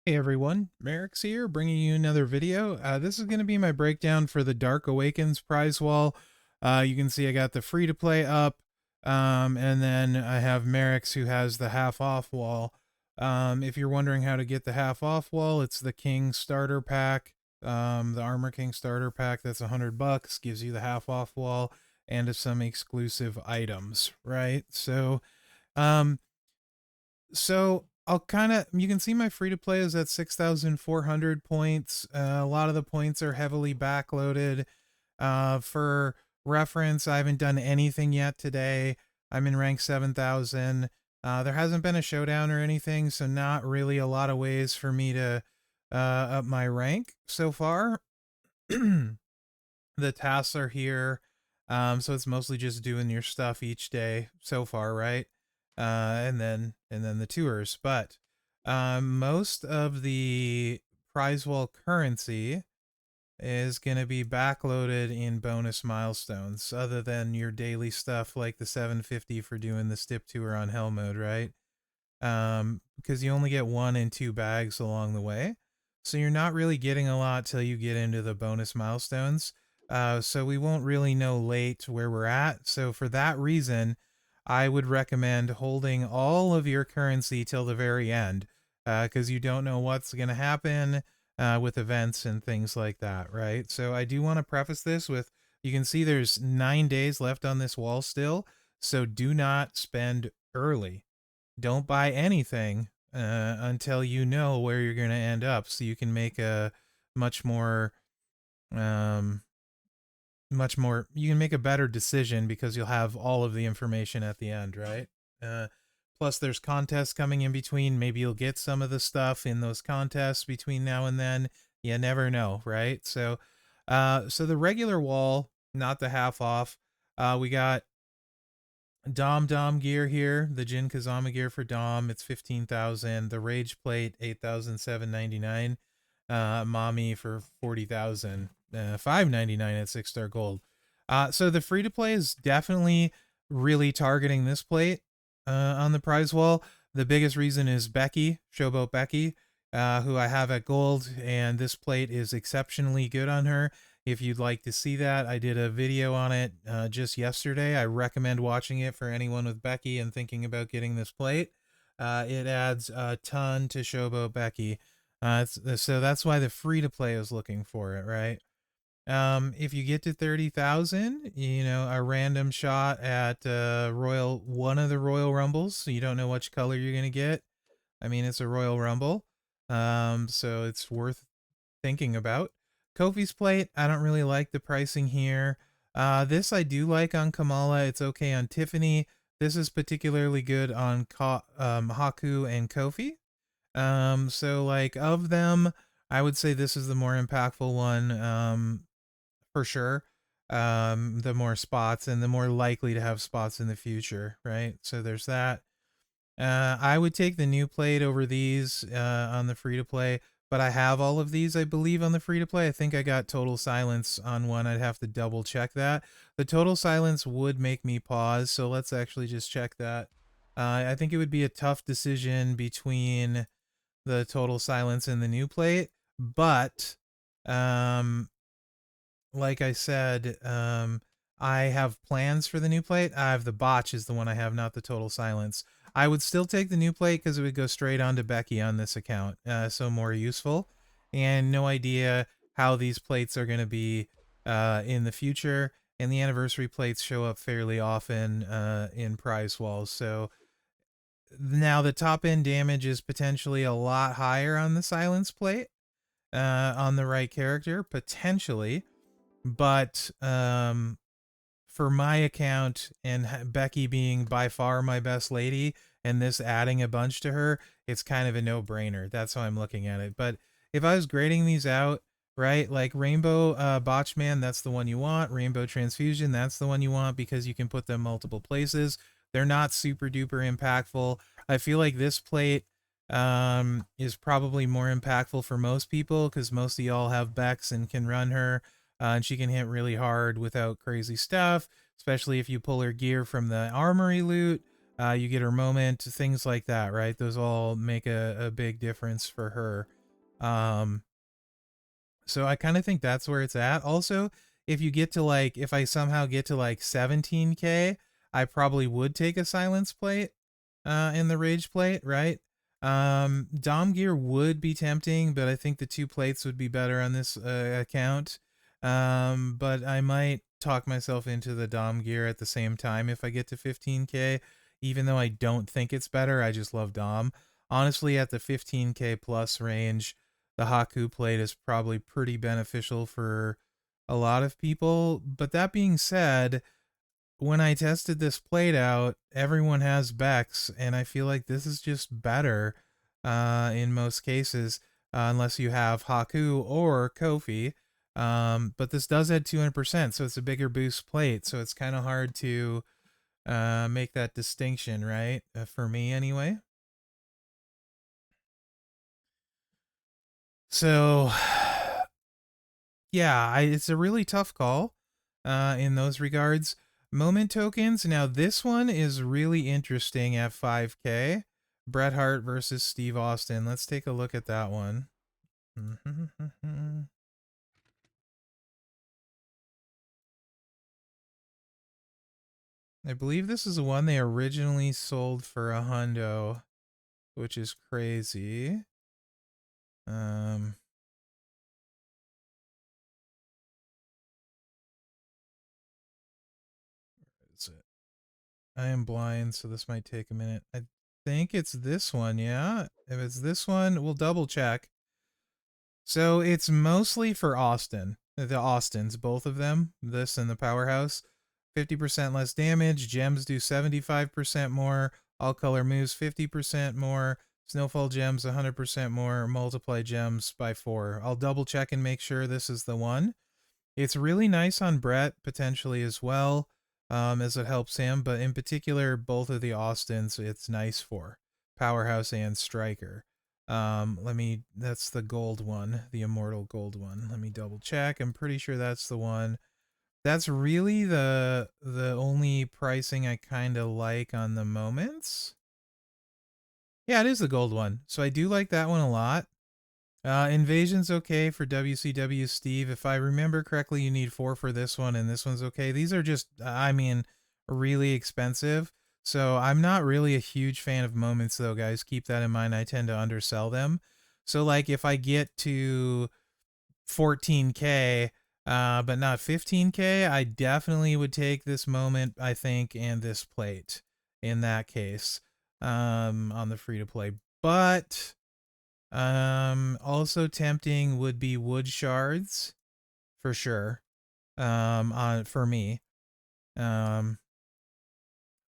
Hey everyone, Mherex here, bringing you another video. This is going to be my breakdown for the Dark Awakens prize wall. You can see I got the free-to-play up, and then I have Mherex who has the half-off wall. If you're wondering how to get the half-off wall, it's the King starter pack, the Armor King starter pack. That's $100, gives you the half-off wall and some exclusive items, right? Um, so I'll kind of, you can see my free to play is at 6,400 points. A lot of the points are heavily backloaded. For reference, I haven't done anything yet today. I'm in rank 7,000. There hasn't been a showdown or anything, so not really a lot of ways for me to up my rank so far. The tasks are here. So it's mostly just doing your stuff each day so far, right? And then the tours. But most of the Prizewall currency is going to be backloaded in bonus milestones, other than your daily stuff like the 750 for doing the stip tour on hell mode, right? Because you only get 1 and 2 bags along the way. So you're not really getting a lot till you get into the bonus milestones. So we won't really know late where we're at. So for that reason, I would recommend holding all of your currency till the very end, because you don't know what's going to happen with events and things like that, right? So I do want to preface this with, you can see there's 9 days left on this wall still, so do not spend early. Don't buy anything until you know where you're going to end up, so you can make a much more um, you can make a better decision because you'll have all of the information at the end, right? uh, Plus there's contests coming in between. Maybe you'll get some of the stuff in those contests between now and then. You never know, right? So the regular wall, not the half off, we got Dom gear here, the Jin Kazama gear for Dom, it's 15,000. The Rage Plate, 8,799. Mommy for 40,000. 599 at 6-star gold. So the free to play is definitely really targeting this plate on the prize wall. The biggest reason is Becky, Showboat Becky, who I have at gold, and this plate is exceptionally good on her. If you'd like to see that, I did a video on it just yesterday. I recommend watching it for anyone with Becky and thinking about getting this plate. It adds a ton to Showboat Becky. So that's why the free to play is looking for it, right? If you get to 30,000, you know, a random shot at one of the Royal Rumbles, so you don't know which color you're gonna get. I mean, it's a Royal Rumble, so it's worth thinking about. Kofi's plate, I don't really like the pricing here. This I do like on Kamala. It's okay on Tiffany. This is particularly good on Haku and Kofi. So like of them, I would say this is the more impactful one, for sure. The more spots and the more likely to have spots in the future, right? So there's that. I would take the new plate over these on the free to play, but I have all of these, I believe, on the free to play. I think I got total silence on one. I'd have to double check that. The total silence would make me pause, so let's actually just check that. I think it would be a tough decision between the total silence and the new plate, but um, like I said, I have plans for the new plate. I have the botch is the one I have, not the total silence. I would still take the new plate because it would go straight on to Becky on this account, so more useful. And no idea how these plates are going to be in the future. And the anniversary plates show up fairly often in prize walls. So now the top end damage is potentially a lot higher on the silence plate on the right character, potentially. But for my account and Becky being by far my best lady and this adding a bunch to her, it's kind of a no-brainer. That's how I'm looking at it. But if I was grading these out, right, like Rainbow Botchman, that's the one you want. Rainbow Transfusion, that's the one you want because you can put them multiple places. They're not super duper impactful. I feel like this plate is probably more impactful for most people because most of y'all have Bex and can run her. And she can hit really hard without crazy stuff, especially if you pull her gear from the armory loot. You get her moment, things like that, right? Those all make a big difference for her. Um, so I kind of think that's where it's at. Also, if you get to like, if I somehow get to like 17K, I probably would take a silence plate in the rage plate, right? Dom gear would be tempting, but I think the 2 plates would be better on this account. But I might talk myself into the Dom gear at the same time if I get to 15K, even though I don't think it's better. I just love Dom. Honestly, at the 15K plus range, the Haku plate is probably pretty beneficial for a lot of people. But that being said, when I tested this plate out, everyone has Bex, and I feel like this is just better in most cases, unless you have Haku or Kofi. But this does add 200%, so it's a bigger boost plate, so it's kind of hard to make that distinction, right? For me, anyway. So, yeah, it's a really tough call in those regards. Moment tokens. Now, this one is really interesting at 5K. Bret Hart versus Steve Austin. Let's take a look at that one. I believe this is the one they originally sold for $100, which is crazy. Um, where is it? I am blind, so this might take a minute. I think it's this one, yeah? If it's this one, we'll double check. So it's mostly for Austin. The Austins, both of them, this and the Powerhouse. 50% less damage. Gems do 75% more. All color moves 50% more. Snowfall gems 100% more. Multiply gems by 4. I'll double check and make sure this is the one. It's really nice on Brett, potentially as well, as it helps him. But in particular, both of the Austins, it's nice for Powerhouse and Striker. That's the gold one, the immortal gold one. Let me double check. I'm pretty sure that's the one. That's really the only pricing I kind of like on the moments. Yeah, it is the gold one. So I do like that one a lot. Invasion's okay for WCW Steve. If I remember correctly, you need 4 for this one, and this one's okay. These are just, I mean, really expensive. So I'm not really a huge fan of moments, though, guys. Keep that in mind. I tend to undersell them. So, like, if I get to 14K, but not 15K, I definitely would take this moment, I think, and this plate in that case, on the free to play. But also tempting would be wood shards for sure. On for me. Um,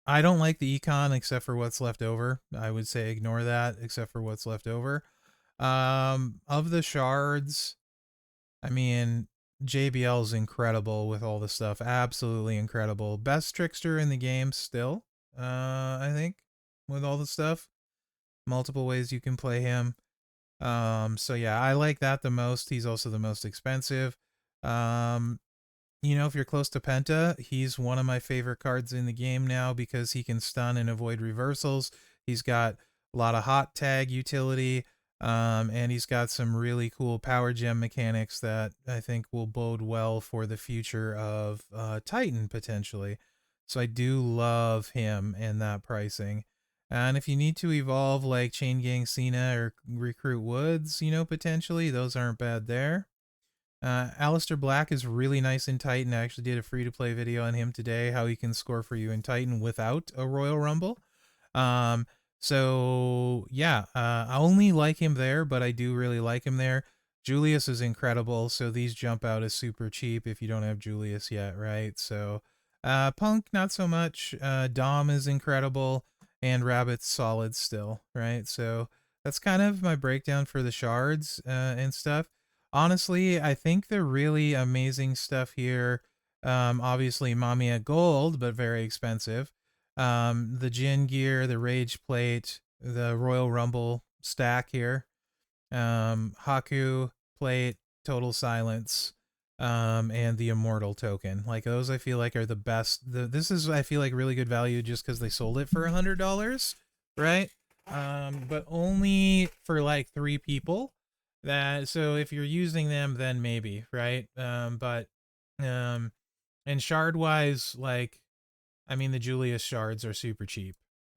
I don't like the econ except for what's left over. I would say ignore that except for what's left over. Of the shards, I mean, JBL's incredible with all the stuff. Absolutely incredible. Best trickster in the game still. I think with all the stuff. Multiple ways you can play him. So yeah, I like that the most. He's also the most expensive. Um, if you're close to Penta, he's one of my favorite cards in the game now because he can stun and avoid reversals. He's got a lot of hot tag utility, and he's got some really cool power gem mechanics that I think will bode well for the future of Titan potentially. So I do love him and that pricing. And if you need to evolve like Chain Gang Cena or Recruit Woods, potentially, those aren't bad there. Alistair Black is really nice in Titan. I actually did a free to play video on him today, how he can score for you in Titan without a Royal Rumble. Um, so yeah, I only like him there, but I do really like him there. Julius is incredible, so these jump out as super cheap if you don't have Julius yet, right? So Punk, not so much. Dom is incredible, and Rabbit's solid still, right? So that's kind of my breakdown for the shards and stuff. Honestly, I think the really amazing stuff here, obviously Mamiya Gold, but very expensive. The Jin gear, the Rage plate, the Royal Rumble stack here, Haku plate, Total Silence, and the Immortal token. Like those, I feel like are the best. This is, I feel like, really good value just because they sold it for $100, right? But only for like 3 people. That so if you're using them, then maybe, right? But and shard wise, like I mean, the Julius shards are super cheap,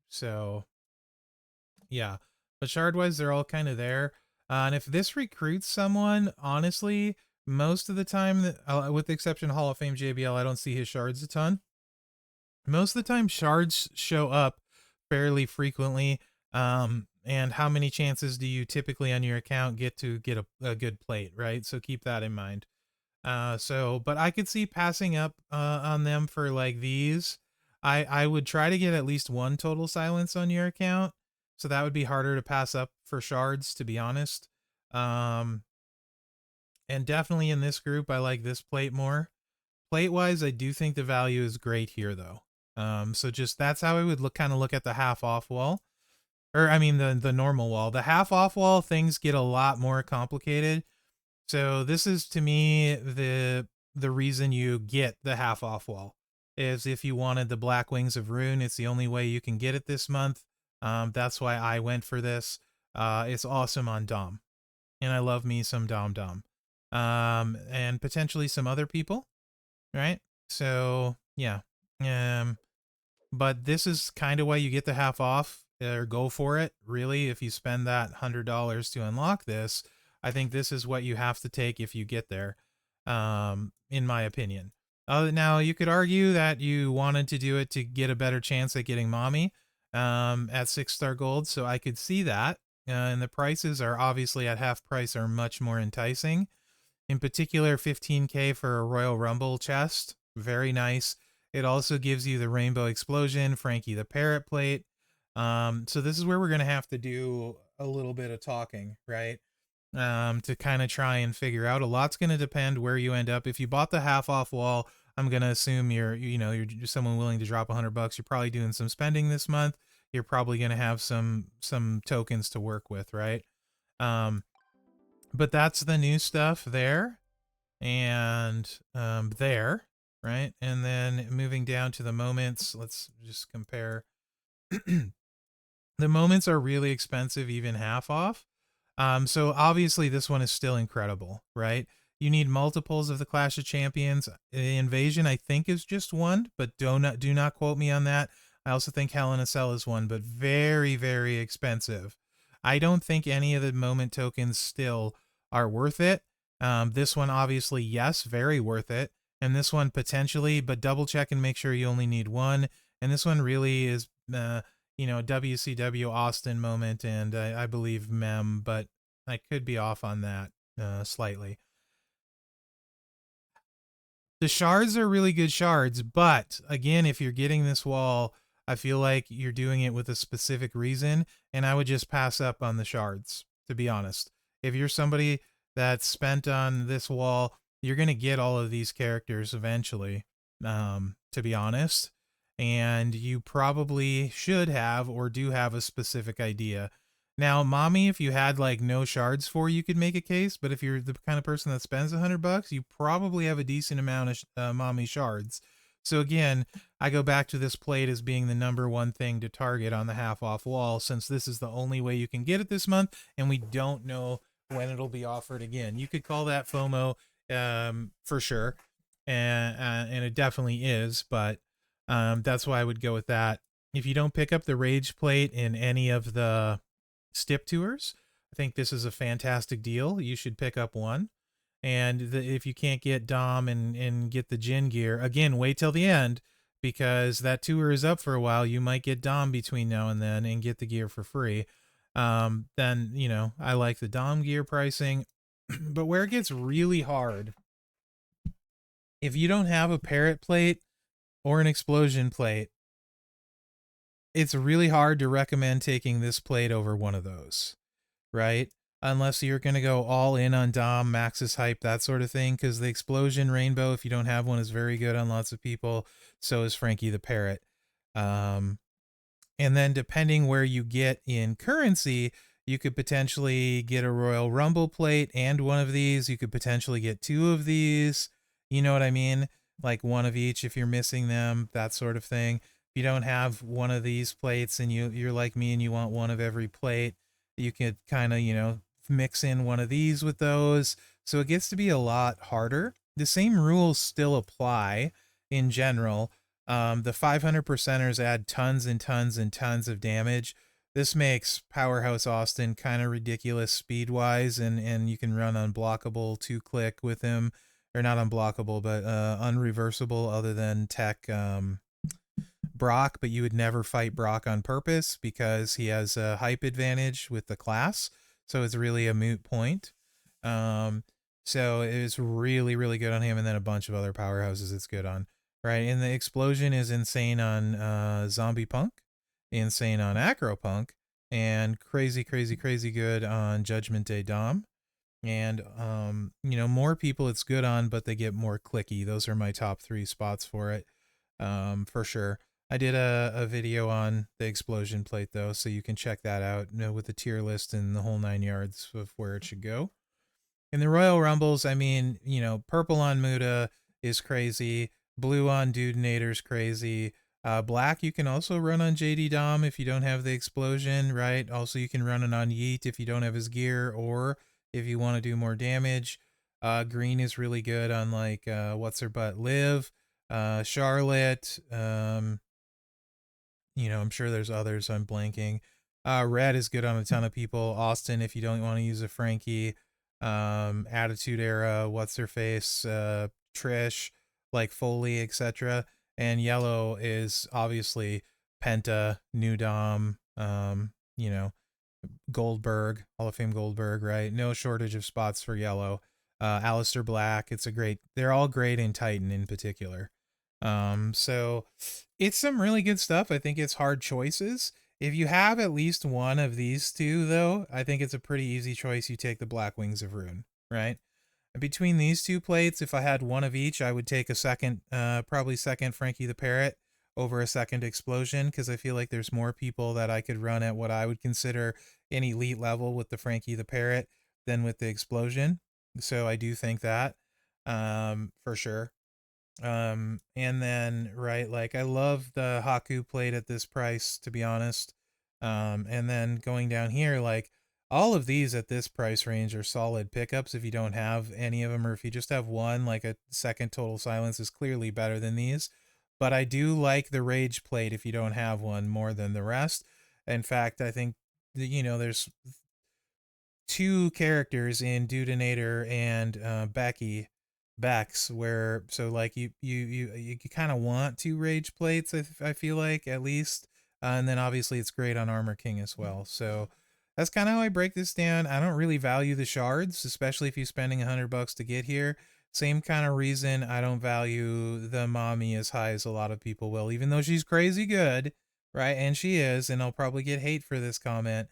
so yeah. But shard wise, they're all kind of there. And if this recruits someone, honestly, most of the time, with the exception of Hall of Fame JBL, I don't see his shards a ton. Most of the time, shards show up fairly frequently. And how many chances do you typically on your account get to get a good plate, right? So keep that in mind. But I could see passing up on them for like these. I would try to get at least one total silence on your account, so that would be harder to pass up for shards, to be honest. Um, and definitely in this group, I like this plate more. Plate wise, I do think the value is great here though. So just that's how I would look at the half off wall, or I mean the normal wall. The half off wall things get a lot more complicated. So this is to me the reason you get the half off wall is if you wanted the Black Wings of Rune. It's the only way you can get it this month. That's why I went for this. It's awesome on Dom, and I love me some Dom Dom, and potentially some other people, right? So yeah, um, but this is kind of why you get the half off or go for it. Really, if you spend that $100 to unlock this, I think this is what you have to take if you get there, in my opinion. Now, you could argue that you wanted to do it to get a better chance at getting mommy at 6-star gold, so I could see that. And the prices are obviously at half price are much more enticing. In particular, 15K for a Royal Rumble chest. Very nice. It also gives you the Rainbow Explosion, Frankie the Parrot plate. So this is where we're going to have to do a little bit of talking, right? To kind of try and figure out. A lot's going to depend where you end up. If you bought the half off wall, I'm going to assume you're someone willing to drop $100. You're probably doing some spending this month. You're probably going to have some tokens to work with, right? Um, but that's the new stuff there and there, right? And then moving down to the moments, let's just compare. The moments are really expensive, even half off. So obviously this one is still incredible, right? You need multiples of the Clash of Champions. The Invasion, I think, is just one, but do not quote me on that. I also think Hell in a Cell is one, but very, very expensive. I don't think any of the moment tokens still are worth it. This one, obviously, yes, very worth it. And this one, potentially, but double check and make sure you only need one. And this one really is, WCW Austin moment, and I believe Mem, but I could be off on that slightly. The shards are really good shards, but again, if you're getting this wall, I feel like you're doing it with a specific reason, and I would just pass up on the shards, to be honest. If you're somebody that's spent on this wall, you're going to get all of these characters eventually, to be honest. And you probably should have or do have a specific idea. Now, mommy, if you had like no shards for, you could make a case. But if you're the kind of person that spends $100, you probably have a decent amount of mommy shards. So again, I go back to this plate as being the number one thing to target on the half off wall, since this is the only way you can get it this month, and we don't know when it'll be offered again. You could call that FOMO, for sure, and it definitely is. But that's why I would go with that. If you don't pick up the Rage plate in any of the Stip tours, I think this is a fantastic deal. You should pick up one. And if you can't get Dom and get the Jin gear, again, wait till the end, because that tour is up for a while. You might get Dom between now and then and get the gear for free. Then, I like the Dom gear pricing. But where it gets really hard, if you don't have a Parrot plate or an Explosion plate, it's really hard to recommend taking this plate over one of those, right? Unless you're going to go all in on Dom, Max's hype, that sort of thing, because the Explosion Rainbow, if you don't have one, is very good on lots of people. So is Frankie the Parrot. Um, and then depending where you get in currency, you could potentially get a Royal Rumble plate and one of these. You could potentially get two of these. You know what I mean? Like one of each if you're missing them, that sort of thing. If you don't have one of these plates and you're like me and you want one of every plate, you could kind of, mix in one of these with those. So it gets to be a lot harder. The same rules still apply in general. The 500 percenters add tons and tons and tons of damage. This makes Powerhouse Austin kind of ridiculous speed-wise, and you can run unblockable 2-click with him. Or not unblockable, but unreversible other than tech Brock, but you would never fight Brock on purpose because he has a hype advantage with the class. So it's really a moot point. So it's really, really good on him, and then a bunch of other powerhouses it's good on. Right, and the explosion is insane on Zombie Punk, insane on Acro Punk, and crazy, crazy, crazy good on Judgment Day Dom. And more people it's good on, but they get more clicky. Those are my top 3 spots for it, for sure. I did a video on the explosion plate though, so you can check that out, with the tier list and the whole 9 yards of where it should go. In the Royal Rumbles, I mean, purple on Muda is crazy. Blue on Dudenator's crazy. Black you can also run on JD Dom if you don't have the explosion, right? Also, you can run it on Yeet if you don't have his gear, or if you want to do more damage. Green is really good on like what's her butt Liv, Charlotte. I'm sure there's others I'm blanking. Red is good on a ton of people. Austin if you don't want to use a Frankie. Attitude Era, what's her face, Trish, like Foley, etc. And yellow is obviously Penta, New Dom, Goldberg, Hall of Fame Goldberg, right? No shortage of spots for yellow. Alistair Black, they're all great in Titan in particular. So it's some really good stuff. I think it's hard choices. If you have at least one of these two, though, I think it's a pretty easy choice. You take the Black Wings of Rune, right? Between these 2 plates, if I had one of each, I would take a second, probably second Frankie the Parrot over a second Explosion, because I feel like there's more people that I could run at what I would consider an elite level with the Frankie the Parrot than with the Explosion. So I do think that, for sure. And then, right, like I love the Haku plate at this price, to be honest. And then going down here, like all of these at this price range are solid pickups if you don't have any of them, or if you just have one, like a second Total Silence is clearly better than these. But I do like the Rage plate if you don't have one more than the rest. In fact, I think there's 2 characters in Dudenator and Bex, where so like you kind of want 2 rage plates, I feel like, at least, and then obviously it's great on Armor King as well. So that's kind of how I break this down. I don't really value the shards, especially if you're spending $100 to get here. Same kind of reason I don't value the mommy as high as a lot of people will, even though she's crazy good, right? And she is, and I'll probably get hate for this comment,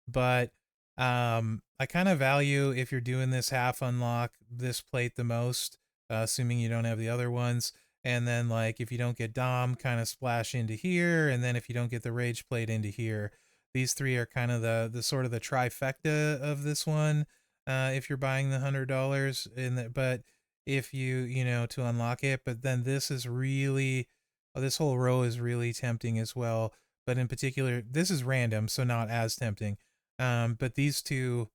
but I kind of value, if you're doing this half unlock, this plate the most, assuming you don't have the other ones. And then like if you don't get Dom, kind of splash into here, and then if you don't get the Rage plate, into here. These 3 are kind of the sort of the trifecta of this one. If you're buying the $100 but if you to unlock it, but then this is really, this whole row is really tempting as well. But in particular, this is random, so not as tempting. But these 2,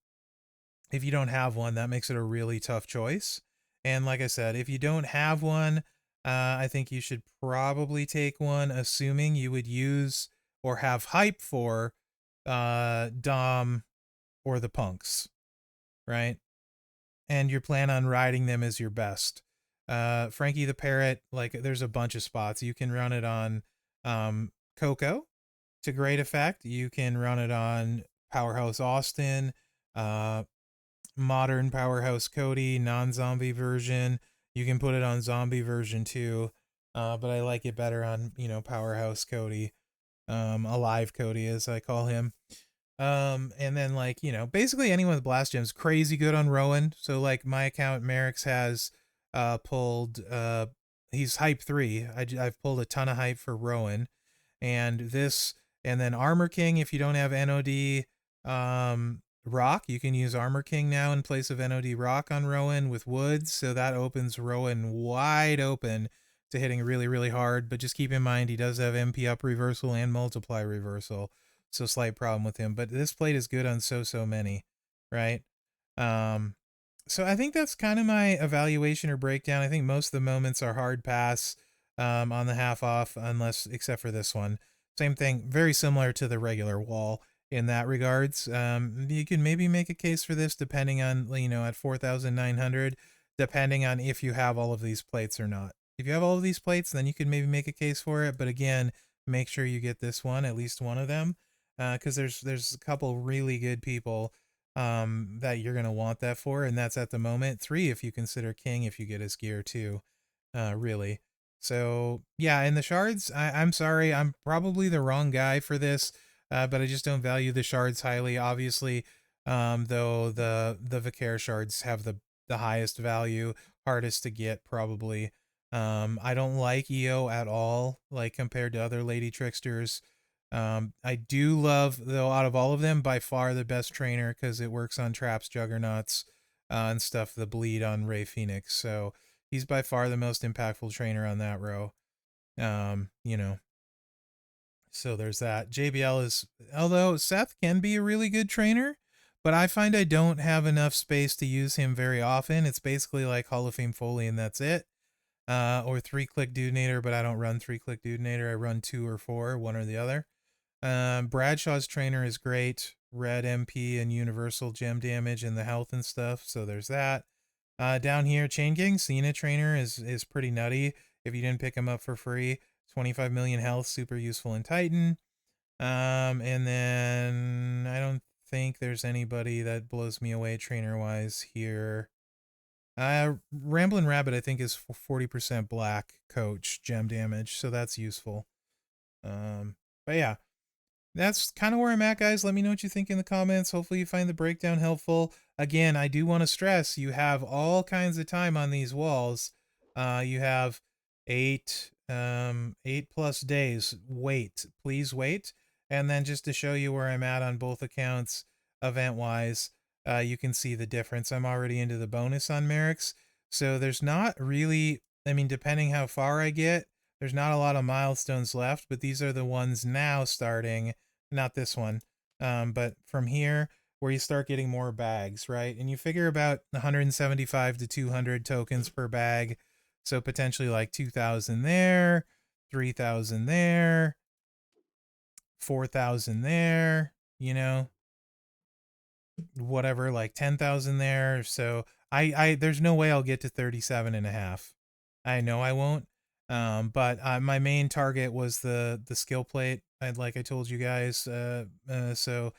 if you don't have one, that makes it a really tough choice. And like I said, if you don't have one, I think you should probably take one, assuming you would use or have hype for Dom or the Punks, right? And you plan on riding them as your best. Frankie the Parrot, like there's a bunch of spots. You can run it on Coco to great effect. You can run it on Powerhouse Austin, modern Powerhouse Cody, non-zombie version. You can put it on zombie version too, but I like it better on Powerhouse Cody, alive Cody as I call him. And then like basically anyone with blast gems, crazy good on Rowan. So like my account Mherex has pulled he's hype 3. I've pulled a ton of hype for Rowan, and this, and then Armor King. If you don't have NOD Rock, you can use Armor King now in place of NOD Rock on Rowan with Woods, so that opens Rowan wide open to hitting really, really hard. But just keep in mind he does have MP up reversal and multiply reversal, so slight problem with him. But this plate is good on so many, right? Um, so I think that's kind of my evaluation or breakdown. I think most of the moments are hard pass on the half off, unless except for this one. Same thing, very similar to the regular wall in that regards. You can maybe make a case for this depending on, you know, at 4,900, depending on if you have all of these plates or not. If you have all of these plates, then you can maybe make a case for it. But again, make sure you get this one, at least one of them, because there's a couple really good people that you're going to want that for, and that's at the moment 3 if you consider king, if you get his gear too, really. So yeah, in the shards, I'm sorry, I'm probably the wrong guy for this, but I just don't value the shards highly, obviously. Though the Vicaire shards have the highest value, hardest to get probably. I don't like EO at all, like compared to other lady tricksters. I do love, though, out of all of them, by far the best trainer, because it works on traps, juggernauts, and stuff, the bleed on Ray Phoenix. So he's by far the most impactful trainer on that row. You know, so there's that. JBL is, although Seth can be a really good trainer, but I find I don't have enough space to use him very often. It's basically like Hall of Fame Foley, and that's it. Or 3-click Dudenator, but I don't run 3-click Dudenator. I run 2 or 4, one or the other. Bradshaw's trainer is great. Red MP and universal gem damage and the health and stuff. So there's that. Down here, Chain Gang Cena trainer is pretty nutty. If you didn't pick him up for free, 25 million health, super useful in Titan. And then I don't think there's anybody that blows me away trainer wise here. Ramblin' Rabbit I think is 40% black coach gem damage, so that's useful. But yeah, that's kind of where I'm at, guys. Let me know what you think in the comments. Hopefully you find the breakdown helpful. Again, I do want to stress you have all kinds of time on these walls. You have 8+ days. Wait, please wait. And then just to show you where I'm at on both accounts, event-wise, you can see the difference. I'm already into the bonus on Mherex, so there's not really, I mean, depending how far I get, there's not a lot of milestones left, but these are the ones now starting, not this one, but from here where you start getting more bags, right? And you figure about 175 to 200 tokens per bag, so potentially like 2,000 there, 3,000 there, 4,000 there, you know, whatever, like 10,000 there. So there's no way I'll get to 37 and a half. I know I won't. But my main target was the skill plate. Like I told you guys. So,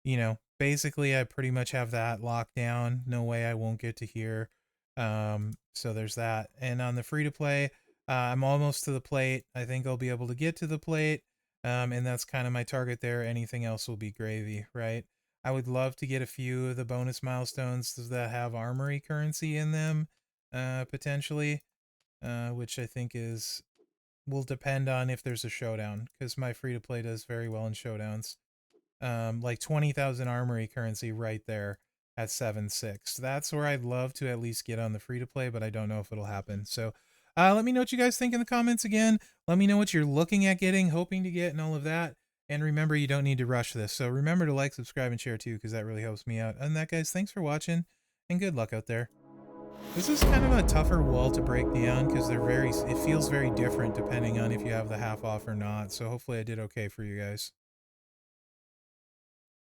you know, basically I pretty much have that locked down. No way I won't get to here. So there's that. And on the free to play, I'm almost to the plate. I think I'll be able to get to the plate. And that's kind of my target there. Anything else will be gravy, right? I would love to get a few of the bonus milestones that have armory currency in them, potentially, which I think will depend on if there's a showdown, because my free to play does very well in showdowns. Like 20,000 armory currency right there at 7.6. That's where I'd love to at least get on the free to play, but I don't know if it'll happen. So let me know what you guys think in the comments again. Let me know what you're looking at getting, hoping to get, and all of that. And remember, you don't need to rush this. So remember to like, subscribe, and share too, because that really helps me out. And that, guys, thanks for watching, and good luck out there. This is kind of a tougher wall to break down because it feels very different depending on if you have the half off or not. So hopefully I did okay for you guys.